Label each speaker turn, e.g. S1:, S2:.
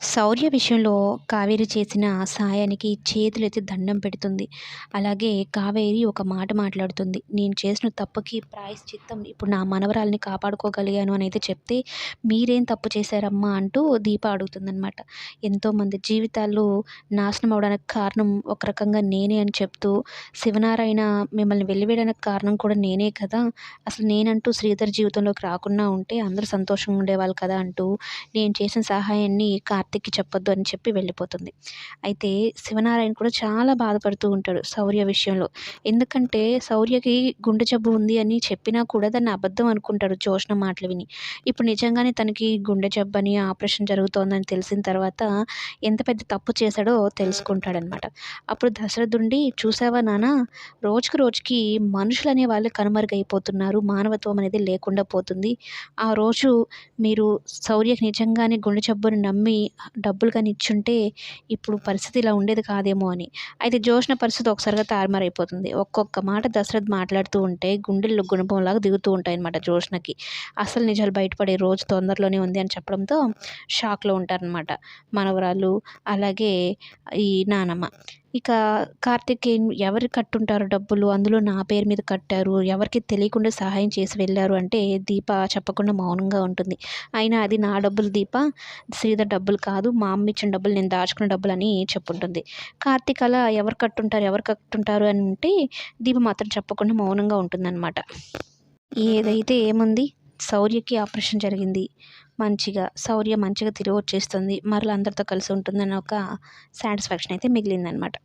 S1: శౌర్య విషయంలో కావేరి చేసిన సాయానికి చేతులెత్తి దండం పెడుతుంది. అలాగే కావేరి ఒక మాట మాట్లాడుతుంది. "నేను చేసిన తప్పుకి ప్రాయశ్చిత్తం ఇప్పుడు నా మనవరాలిని కాపాడుకోగలిగాను" అనైతే చెప్తే, "మీరేం తప్పు చేశారమ్మా?" అంటూ దీప అడుగుతుందనమాట. ఎంతోమంది జీవితాలు నాశనం అవ్వడానికి కారణం ఒక రకంగా నేనే అని చెప్తూ, "శివనారాయణ మిమ్మల్ని వెలివేయడానికి కారణం కూడా నేనే కదా! అసలు నేనంటూ శ్రీధర్ జీవితంలోకి రాకుండా ఉంటే అందరూ సంతోషంగా ఉండేవాళ్ళు కదా!" అంటూ నేను చేసిన సహాయాన్ని కార్తీక్‌కి చెప్పొద్దు అని చెప్పి వెళ్ళిపోతుంది. అయితే శివనారాయణ కూడా చాలా బాధపడుతూ ఉంటాడు శౌర్య విషయంలో. ఎందుకంటే శౌర్యకి గుండె జబ్బు ఉంది అని చెప్పినా కూడా దాన్ని అబద్ధం అనుకుంటాడు జ్యోత్స్న మాటలు విని. ఇప్పుడు నిజంగానే తనకి గుండె జబ్బని, ఆపరేషన్ జరుగుతోందని తెలిసిన తర్వాత ఎంత పెద్ద తప్పు చేశాడో తెలుసుకుంటాడనమాట. అప్పుడు దశరథుండి, "చూసావా నాన్న, రోజుకి రోజుకి మనుషులనే వాళ్ళు కనుమరుగైపోతున్నారు. మానవత్వం అనేది లేకుండా పోతుంది. ఆ రోజు మీరు శౌర్యకి నిజంగానే గుండె జబ్బుని నమ్మి డబ్బులు గాని ఇచ్చుంటే ఇప్పుడు పరిస్థితి ఇలా ఉండేది కాదేమో" అని. అయితే జ్యోత్స్న పరిస్థితి ఒకసారిగా తారుమారైపోతుంది. ఒక్కొక్క మాట దశరథ్ మాట్లాడుతూ ఉంటే గుండెల్లో గుణపంలాగా దిగుతూ ఉంటాయన్నమాట జ్యోత్స్నకి. అసలు నిజాలు బయటపడే రోజు తొందరలోనే ఉంది అని చెప్పడంతో షాక్‌లో ఉంటారనమాట మనవరాలు, అలాగే ఈ నానమ్మ. ఇక కార్తీక్ ఎవరు కట్టుంటారు డబ్బులు, అందులో నా పేరు మీద కట్టారు, ఎవరికీ తెలియకుండా సహాయం చేసి వెళ్లారు అంటే దీప చెప్పకుండా మౌనంగా ఉంటుంది. అయినా అది నా డబ్బులు దీప, శ్రీధర్ డబ్బులు కాదు, మా అమ్మ ఇచ్చిన డబ్బులు, నేను దాచుకున్న డబ్బులని చెప్పుంటుంది. కార్తీక్ అలా ఎవరు కట్టుంటారు అని అంటే దీప మాత్రం చెప్పకుండా మౌనంగా ఉంటుందన్నమాట. ఏదైతే ఏముంది, శౌర్యకి ఆపరేషన్ జరిగింది. శౌర్య మంచిగా తిరిగొచ్చేస్తుంది. మరలా అందరితో కలిసి ఉంటుందన్న ఒక సాటిస్ఫాక్షన్ అయితే మిగిలిందనమాట.